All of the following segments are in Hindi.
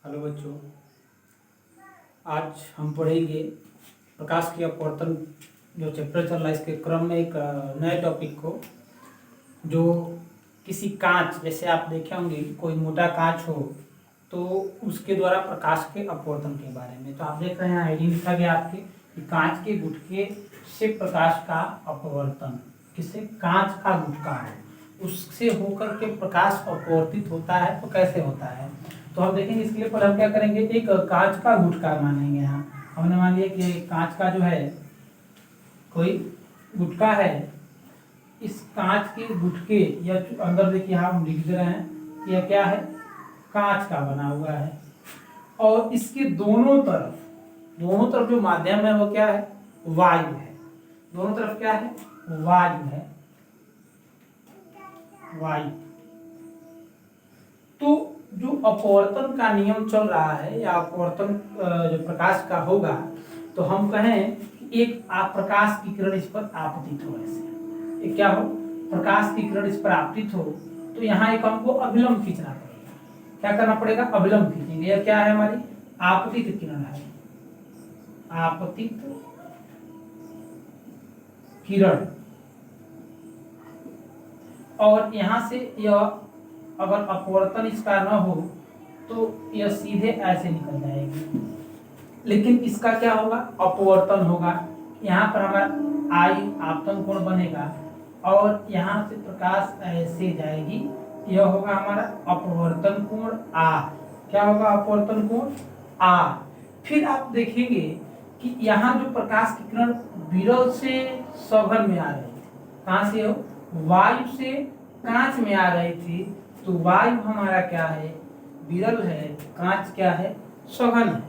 हेलो बच्चों, आज हम पढ़ेंगे प्रकाश की अपवर्तन जो चैप्टर चल रहा है इसके क्रम में एक नए टॉपिक को, जो किसी कांच, जैसे आप देखे होंगे कोई मोटा कांच हो तो उसके द्वारा प्रकाश के अपवर्तन के बारे में। तो आप देख रहे हैं हेडिंग लिखा गया आपके कि कांच के गुटके से प्रकाश का अपवर्तन। किससे? कांच का गुटका है, उससे होकर के प्रकाश अपवर्तित होता है। तो कैसे होता है तो हम देखेंगे। इसके लिए पर हम क्या करेंगे, एक कांच का गुटका मानेंगे। यहाँ हमने मान लिया कि कांच का जो है कोई गुटका है। इस कांच के गुटके या अंदर देखिए यहाँ हम लिख दे रहे हैं कि यह क्या है, कांच का बना हुआ है। और इसके दोनों तरफ जो माध्यम है वो क्या है, वायु है। दोनों तरफ क्या है, वायु है, वायु। तो जो अपवर्तन का नियम चल रहा है या अपवर्तन जो प्रकाश का होगा, तो हम कहें कि एक प्रकाश की किरण इस पर आपतित हो। ऐसे एक क्या हो, प्रकाश की किरण इस पर आपतित हो, तो यहाँ एक हमको अभिलंब खींचना पड़ेगा। क्या करना पड़ेगा, अभिलंब खींचेंगे। यह क्या है, हमारी आपतित किरण है, आपतित किरण। और यहाँ से यह अगर अपवर्तन इसका न हो तो यह सीधे ऐसे निकल जाएगी, लेकिन इसका क्या होगा, अपवर्तन होगा। यहाँ पर हमारा आई आपतन कोण बनेगा और यहाँ से प्रकाश ऐसे जाएगी, यह होगा हमारा अपवर्तन कोण आ। क्या होगा, अपवर्तन कोण आ। फिर आप देखेंगे कि यहाँ जो प्रकाश की किरण विरल से सघन में आ रही थी, कहाँ से हो, वायु से कांच में आ रही थी। तो वायु हमारा क्या है, विरल है, कांच क्या है, सघन है।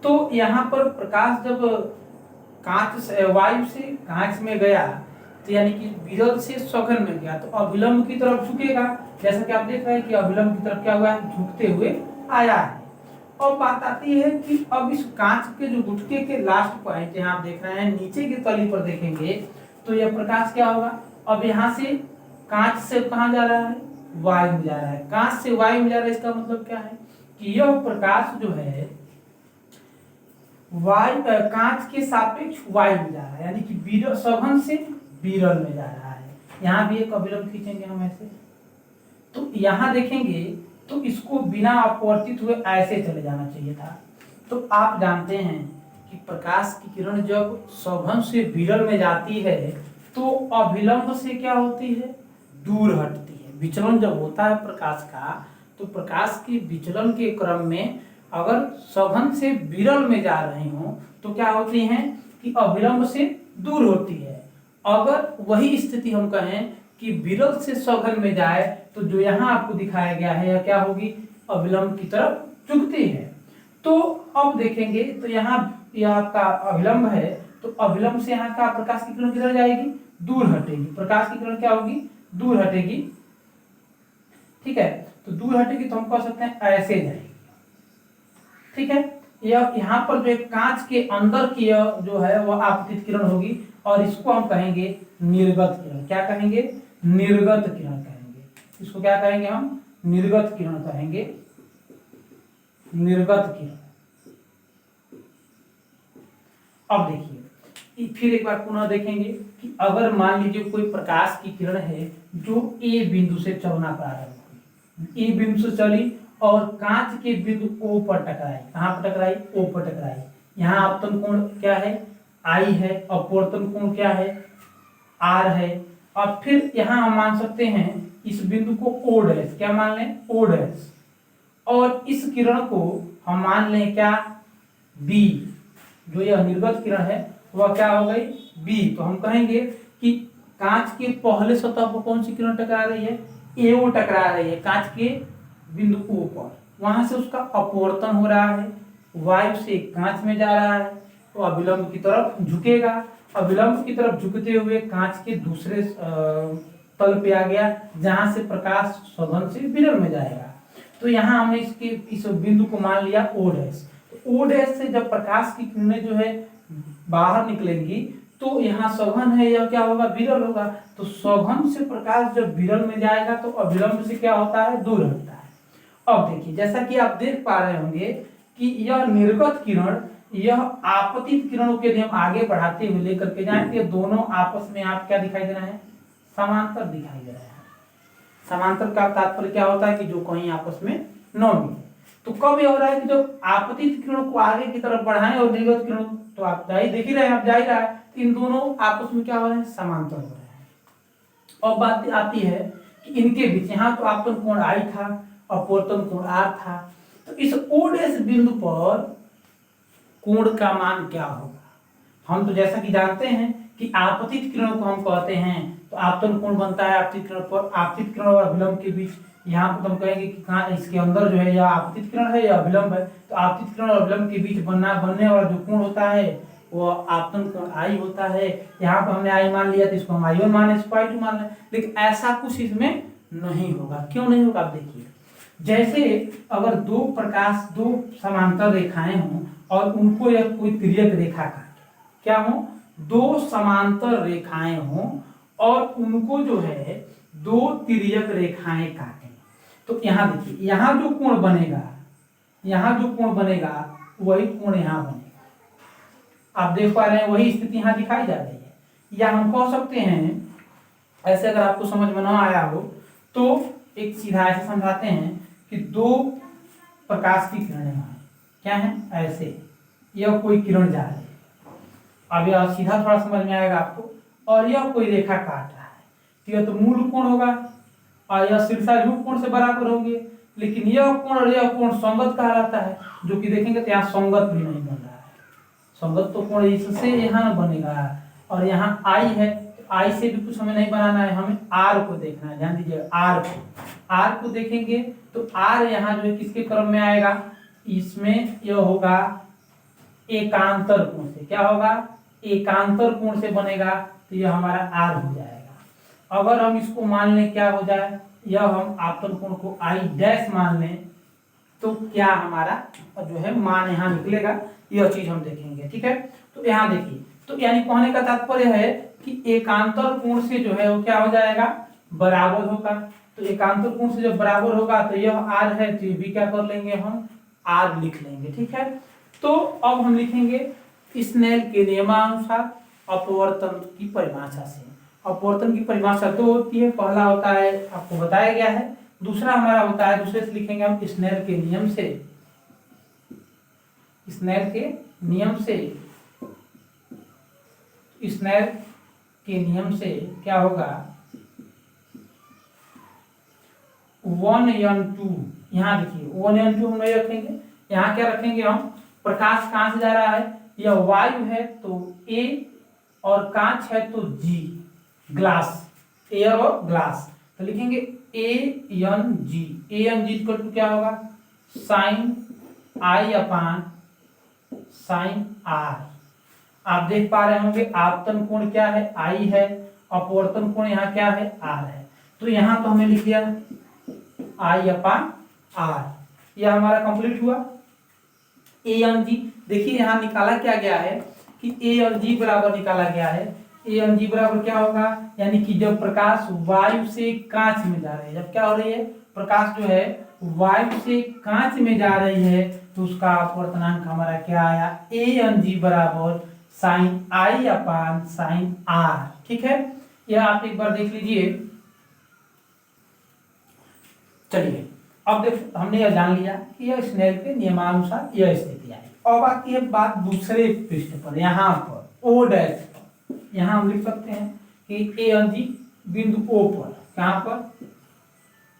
तो यहाँ पर प्रकाश जब कांच से, वायु से कांच में गया, तो यानी कि विरल से सघन में गया, तो अभिलंब की तरफ झुकेगा। जैसा कि आप देख रहे हैं कि अभिलंब की तरफ क्या हुआ है, झुकते हुए आया है। और बात आती है कि अब इस कांच के जो गुटके के लास्ट पॉइंट यहाँ आप देख रहे हैं, नीचे की तली पर देखेंगे तो यह प्रकाश क्या होगा, अब यहाँ से कांच से कहाँ जा रहा है, वायु में जा रहा है। कांच से वायु में जा रहा है, इसका मतलब क्या है कि यह प्रकाश जो है वायु कांच के सापेक्ष वायु में जा रहा है, यानी कि सघन से विरल में जा रहा है। यहाँ भी एक अभिलंब खींचेंगे हम ऐसे, तो यहाँ देखेंगे तो इसको बिना अपवर्तित हुए ऐसे चले जाना चाहिए था। तो आप जानते हैं कि प्रकाश की किरण जब सघन से विरल में जाती है तो अभिलंब से क्या होती है, दूर हटती है। विचलन जब होता है प्रकाश का, तो प्रकाश के विचलन के क्रम में अगर सघन से विरल में जा रही हो तो क्या होती हैं कि अभिलंब से दूर होती है। अगर वही स्थिति हम कहें कि विरल से सघन में जाए, तो जो यहाँ आपको दिखाया गया है यह क्या होगी, अभिलंब की तरफ झुकती है। तो अब देखेंगे तो यहाँ यह आपका अभिलंब है, तो अभिलंब से यहाँ का प्रकाश की किरण किधर जाएगी, दूर हटेगी। प्रकाश की किरण क्या होगी, दूर हटेगी। ठीक है, तो दूर हटेगी तो हम कह सकते हैं ऐसे जाएगी। ठीक है, यह यहाँ पर जो कांच के अंदर की जो है वह आपतित किरण होगी, और इसको हम कहेंगे निर्गत किरण। क्या कहेंगे, निर्गत किरण कहेंगे। इसको क्या कहेंगे हम, निर्गत किरण कहेंगे, निर्गत किरण। अब देखिए फिर एक बार पुनः देखेंगे कि अगर मान लीजिए कोई प्रकाश की किरण है जो ए बिंदु से चलना प्रारंभ हुई, ए बिंदु से चली और कांच के बिंदु ओ पर टकराई। कहाँ पर टकराई, ओ पर टकराई। यहाँ आपतन कोण क्या है, आई है, अपवर्तन कोण क्या है, आर है। अब फिर यहाँ हम मान सकते हैं इस बिंदु को ओ डैश, क्या मान लें, ओ डैश। और इस किरण को हम मान लें क्या, बी। जो यह निर्गत किरण है वह क्या हो गई, बी। तो हम कहेंगे कि कांच के पहले सतह पर कौन सी किरण टकरा रही है, एओ टकरा रही है, कांच के बिंदु ओ पर। वहां से उसका अपवर्तन हो रहा है, वायु से कांच में जा रहा है, तो अभिलंब की तरफ झुकेगा। अभिलंब की तरफ झुकते हुए कांच के दूसरे तल पे आ गया, जहां से प्रकाश सघन से विरल में जाएगा। तो यहाँ हमने इस बिंदु को मान लिया ओ डैश। ओ डैश से जब प्रकाश की किरणें जो है बाहर निकलेंगी तो यहाँ सघन है, यह क्या होगा, विरल होगा। तो सघन से प्रकाश जब विरल में जाएगा तो अभिलंब से क्या होता है, दूर हटता है। अब देखिए जैसा कि आप देख पा रहे होंगे कि यह निर्गत किरण यह आपतित किरणों के यदि हम आगे बढ़ाते हुए लेकर के जाएं तो ये दोनों आपस में आप क्या दिखाई दे रहे हैं, समांतर दिखाई दे रहे हैं। समांतर का तात्पर्य क्या होता है कि जो कहीं आपस में न मिले। तो कब ये हो रहा है कि जब आपतित किरणों को आगे की तरफ बढ़ाएं और निर्गत किरणों, तो आप देख ही रहे हैं, आप जा ही रहा है, इन दोनों आपस में क्या हो रहे हैं, समांतर हो रहे हैं। और बात आती है कि इनके बीच यहाँ तो आपतन कोण I था, अपवर्तन कोण R था, तो इस O डैश बिंदु पर कोण का मान क्या होगा। हम तो जैसा कि जानते हैं कि आपतित किरणों को हम कहते हैं तो आपतन कोण बनता है आपतित किरण पर, आपतित किरण और अभिलंब के बीच। यहाँ पर हम कहेंगे कि कहाँ इसके अंदर जो है या आपतित किरण है या अभिलंब है, तो आपतित किरण और अभिलंब के बीच बनने वाला जो कोण होता है वो आपतन कोण I होता है। यहाँ पर हमने I मान लिया तो इसको हम I1 मान, इसको I2 मान लें, लेकिन ऐसा कुछ इसमें नहीं होगा। क्यों नहीं होगा, आप देखिए। जैसे अगर दो समांतर रेखाएं हों और उनको यह कोई तिर्यक रेखा काटे, क्या हो, दो समांतर रेखाएं हों और उनको जो है दो तिर्यक रेखाएं काटें, तो यहाँ देखिए यहाँ जो कोण बनेगा वही कोण यहाँ बनेगा। आप देख पा रहे हैं वही स्थिति यहाँ दिखाई जा रही है। या हम कह सकते हैं ऐसे, अगर आपको समझ में ना आया हो तो एक सीधा ऐसे समझाते हैं कि दो प्रकाश की किरणें हैं, क्या है, ऐसे यह कोई किरण जा रही है, अब यह सीधा थोड़ा समझ में आएगा आपको, और यह कोई रेखा काट रहा है, तो यह तो मूल कोण होगा और यह शीर्षाभिमुख कोण से बराबर होंगे, लेकिन यह कोण और यह कोण संगत कहलाता है, जो कि देखेंगे तो यहाँ संगत भी नहीं बन रहा है। संगत तो कोण इससे यहाँ बनेगा, और यहाँ I है, I से भी कुछ हमें नहीं बनाना है, हमें R को देखना है। ध्यान दीजिए R को देखेंगे तो R यहाँ जो है किसके क्रम में आएगा, इसमें यह होगा एकांतर कोण से, क्या होगा, एकांतर कोण से बनेगा, तो यह हमारा R हो जाएगा। अगर हम इसको मान लें क्या हो जाए, यह हम आपतन कोण को I डैश मान लें तो क्या हमारा जो है मान यहाँ निकलेगा, यह चीज हम देखेंगे। ठीक है, तो यहाँ देखिए, तो यानी कहने का तात्पर्य है कि एकांतर कोण से जो है वो क्या हो जाएगा, बराबर होगा। तो एकांतर कोण से जब बराबर होगा तो यह R है, तो ये भी क्या कर लेंगे, हम R लिख लेंगे। ठीक है, तो अब हम लिखेंगे स्नेल के नियमानुसार अपवर्तन की परिभाषा से। अपवर्तन की परिभाषा दो होती है, पहला होता है आपको बताया गया है, दूसरा हमारा होता है, दूसरे से लिखेंगे हम स्नेल के नियम से। स्नेल के नियम से क्या होगा, 1n2, यहाँ देखिए 1n2 हम नहीं रखेंगे, यहाँ क्या रखेंगे हम, प्रकाश कहां से जा रहा है, यह वायु है तो A और कांच है तो G, ग्लास, एयर और ग्लास, तो लिखेंगे ANG इक्वल टू क्या होगा, sine I upon sine R। आप देख पा रहे होंगे आपतन कोण क्या है, I है, अपवर्तन कोण यहाँ क्या है, R है, तो यहाँ तो हमने लिख दिया I अपान R, यह हमारा कंप्लीट हुआ। ANG देखिए यहाँ निकाला क्या गया है कि A और G बराबर निकाला गया है। A और G बराबर क्या होगा, यानी कि जब प्रकाश वायु से कांच में जा रही है, जब क्या हो रही है, प्रकाश जो है वायु से कांच में जा रही है, तो उसका अपवर्तनांक हमारा क्या आया, ANG बराबर sine I upon sine R। ठीक है, यह आप एक बार देख लीजिए। चलिए अब देख, हमने यह जान लिया कि यह स्नेल के नियमानुसार यह स्थिति आई। अब आती है बात दूसरे पृष्ठ पर, यहाँ पर O डैश पर, यहाँ हम लिख सकते हैं कि ANG बिंदु O पर, कहाँ पर,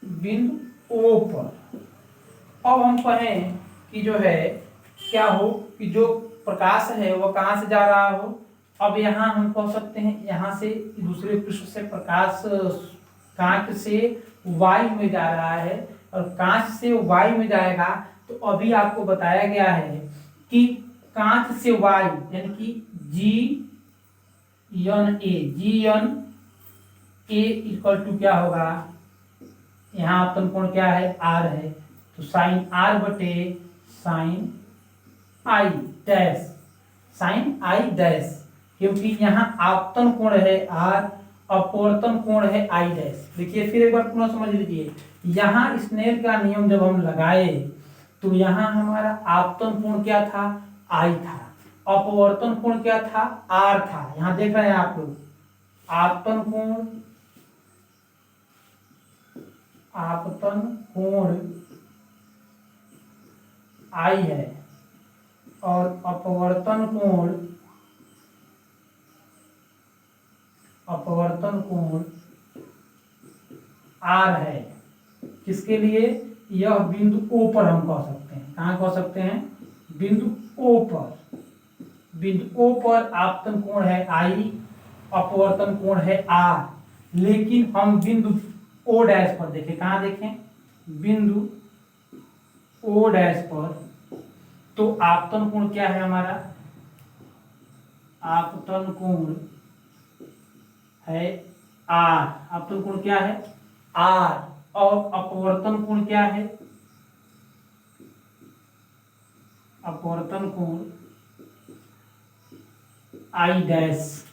बिंदु O पर। अब हम कहें कि जो है क्या हो कि जो प्रकाश है वह कहाँ से जा रहा हो, अब यहाँ हम कह सकते हैं यहाँ से दूसरे पृष्ठ से प्रकाश कांच से वायु में जा रहा है, और कांच से वायु में जाएगा, तो अभी आपको बताया गया है कि कांच से वायु यानी कि GNA इक्वल टू क्या होगा, यहाँ आपतन कोण क्या है, R है, तो साइन R बटे sine I dash, sine I dash, क्योंकि यहाँ आपतन कोण है R, अपवर्तन कोण है I डैश। देखिए फिर एक बार पुनः समझ लीजिए यहाँ स्नेल का नियम जब हम लगाए तो यहाँ हमारा आपतन कोण क्या था, आई था, अपवर्तन कोण क्या था, आर था। यहाँ देख रहे हैं आप लोग, आपतन कोण आई है और अपवर्तन कोण आर है। किसके लिए, यह बिंदु ओ पर हम कह सकते हैं। कहाँ कह सकते हैं, बिंदु ओ पर। बिंदु ओ पर आपतन कोण है आई, अपवर्तन कोण है आर। लेकिन हम बिंदु ओ डैश पर देखें, कहाँ देखें, बिंदु ओ डैश पर, तो आपतन कोण क्या है हमारा, आपतन कोण है आर। आपतन कोण क्या है, आर। और अपवर्तन कोण क्या है, अपवर्तन कोण आई डैश।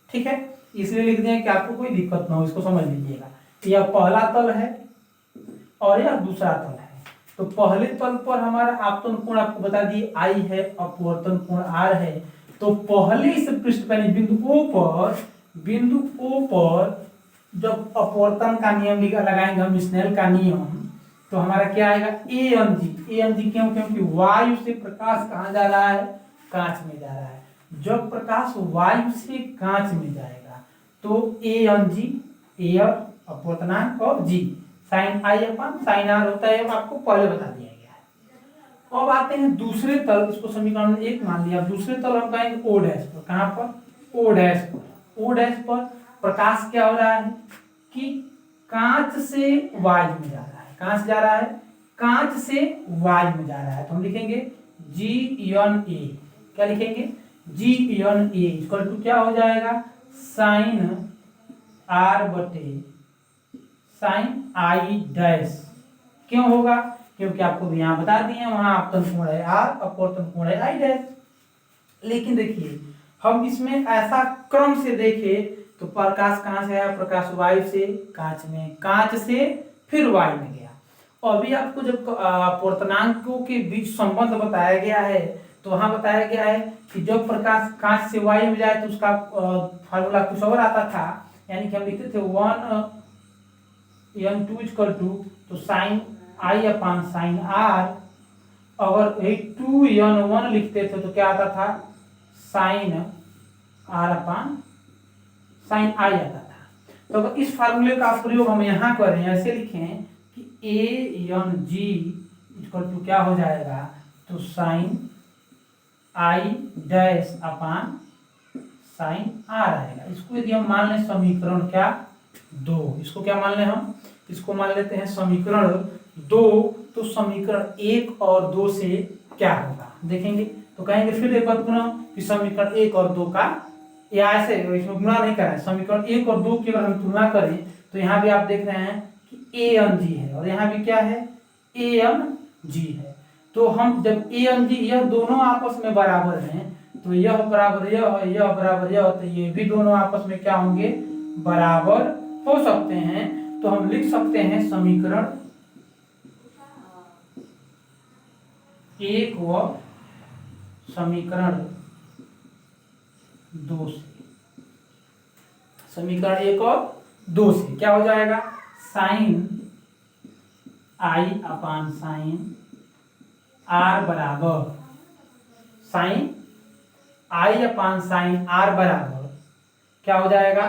ठीक है, इसलिए लिख दें कि आपको कोई दिक्कत ना हो, इसको समझ लीजिएगा। यह पहला तल है और यह दूसरा तल है। तो पहले तल पर हमारा आपतन कोण आपको बता दिए आई है, अपवर्तन कोण आर है। तो पहले इस पृष्ठ पर बिंदु ओ पर जब अपवर्तन का नियम लगाएंगे हम, स्नेल का नियम, तो हमारा क्या आएगा, ए एन जी। क्यों, क्योंकि वायु से प्रकाश कहाँ जा रहा है, कांच में जा रहा है। जब प्रकाश वायु से कांच में जाएगा तो ए एन जी, एयर अपवर्तनांक, और जी sine i upon sine r होता है, आपको पहले बता दिया गया है। अब आते हैं दूसरे तल, इसको समीकरण 1 मान लिया। दूसरे तल हम कहेंगे ओ डैश पर। कहाँ पर, ओ डैश पर। ओ डैश पर प्रकाश क्या हो रहा है कि कांच से वायु में जा रहा है। कहां से जा रहा है, कांच से वायु में जा रहा है। तो हम लिखेंगे जी एन ए। क्या लिखेंगे, G N A equal to क्या हो जाएगा, साइन आर बटे साइन आई डैश। क्यों होगा, क्योंकि आपको भी यहां बता दिए वहां आपतन कोण है आर, अपवर्तन कोण है आई डैश। लेकिन देखिए हम इसमें ऐसा क्रम से देखें तो प्रकाश कहां से आया, प्रकाश वायु से कांच में, कांच से फिर वायु में गया। अभी आपको जब अपवर्तनांकों के बीच संबंध बताया गया है तो वहां बताया गया है कि जब प्रकाश कांच से वायु में जाए तो उसका फार्मूला कुछ और आता था। यानी कि हम लिखते थे 1n2 इक्वल टू, तो साइन आई अपान साइन आर। अगर 2n1 लिखते थे तो क्या आता था, sine R upon sine I आता था। तो अगर इस फार्मूले का प्रयोग हम यहाँ करें, ऐसे लिखें कि A N G equal to क्या हो जाएगा, तो साइन आई डैश अपान साइन आर आएगा। इसको यदि हम मान लें समीकरण क्या 2, इसको क्या मान लें हम, इसको मान लेते हैं समीकरण 2। तो समीकरण 1 और 2 से क्या होगा देखेंगे। तो कहेंगे फिर एक बार पुनः कि समीकरण 1 और 2 का, या ऐसे इसमें गुणा नहीं करें, समीकरण 1 और 2 की अगर हम तुलना करें तो यहाँ भी आप देख रहे हैं कि ए एन जी है और यहाँ भी क्या है, ए एन जी है। तो हम जब ए एन जी यह दोनों आपस में बराबर हैं तो यह बराबर यह बराबर यह, तो ये भी दोनों आपस में क्या होंगे, बराबर हो सकते हैं। तो हम लिख सकते हैं समीकरण 1 व समीकरण 2 से, समीकरण 1 और 2 से क्या हो जाएगा, साइन आई अपान साइन आर बराबर, साइन आई अपान साइन आर बराबर क्या हो जाएगा,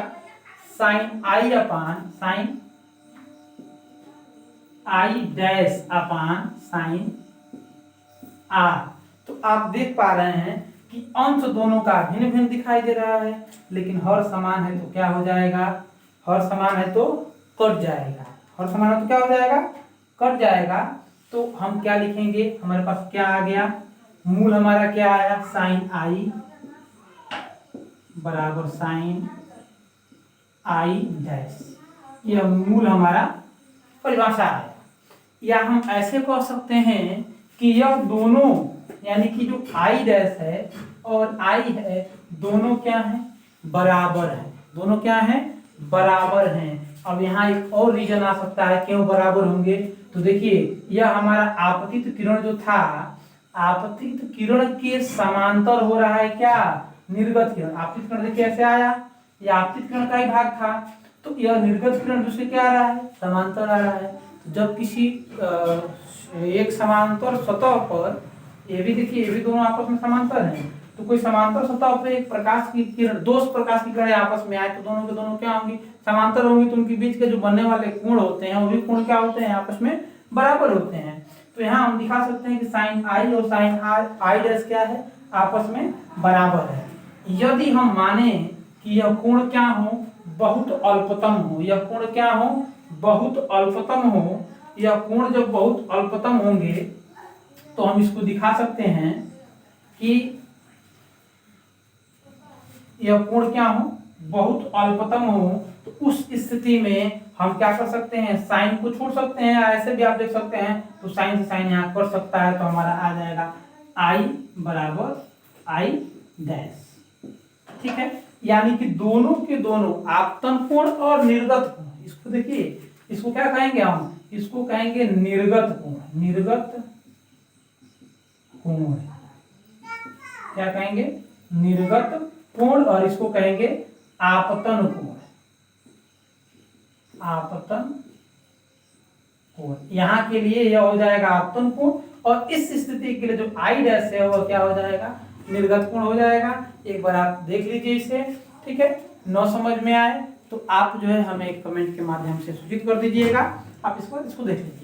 साइन आई अपान साइन आई डैश अपान साइन आर। तो आप देख पा रहे हैं कि अंश दोनों का भिन्न भिन्न दिखाई दे रहा है, लेकिन हर समान है तो क्या हो जाएगा, हर समान है तो कट जाएगा, हर समान है तो क्या हो जाएगा, कट जाएगा। तो हम क्या लिखेंगे, हमारे पास क्या आ गया, मूल हमारा क्या आया, साइन आई बराबर साइन आई डैश, यह मूल हमारा परिभाषा है। या हम ऐसे कह सकते हैं कि यह दोनों यानी कि जो आई डैश है और आई है दोनों क्या है, बराबर है, दोनों क्या है, बराबर हैं। अब यहाँ एक और रीजन आ सकता है क्यों बराबर होंगे। तो देखिए यह हमारा आपतित किरण जो था, आपतित किरण के समांतर हो रहा है क्या, निर्गत किरण। आपतित किरण देखिए कैसे आया, यह आपतित किरण का ही भाग था, तो यह निर्गत किरण दूसरे क्या आ रहा है, समांतर आ रहा है। तो जब किसी एक समांतर सतह पर, ये भी देखिए ये भी दोनों आपस में समांतर हैं, तो कोई समांतर सतह पर एक प्रकाश की किरण, दो प्रकाश की किरणें आपस में आए तो दोनों के दोनों क्या होंगी, समांतर होंगी। तो उनके बीच के जो बनने वाले कोण होते हैं वो भी कोण क्या होते हैं, आपस में बराबर होते हैं। तो यहाँ हम दिखा सकते हैं कि साइन आई और साइन आई डैश क्या है, आपस में बराबर है। यदि हम माने कि यह कोण क्या हो, बहुत अल्पतम हो, यह कोण क्या हो, बहुत अल्पतम हो, यह कोण जब बहुत अल्पतम होंगे तो हम इसको दिखा सकते हैं कि यह कोण क्या हो, बहुत अल्पतम हो। तो उस स्थिति में हम क्या कर सकते हैं, साइन को छोड़ सकते हैं, ऐसे भी आप देख सकते हैं। तो साइन से साइन यहाँ कर सकता है, तो हमारा आ जाएगा आई बराबर आई डैश, ठीक है। यानी कि दोनों के दोनों आपतन कोण और निर्गत कोण, इसको देखिए, इसको क्या कहेंगे हम, इसको कहेंगे निर्गत कोण, निर्गत कोण क्या कहेंगे, निर्गत कोण, और इसको कहेंगे आपतन कोण, आपतन कोण। यहाँ के लिए यह हो जाएगा आपतन कोण, और इस स्थिति के लिए जो आई डैश है वो क्या हो जाएगा, निर्गत कोण हो जाएगा। एक बार आप देख लीजिए इसे, ठीक है। न समझ में आए तो आप जो है हमें एक कमेंट के माध्यम से सूचित कर दीजिएगा, आप इसको देख लीजिए।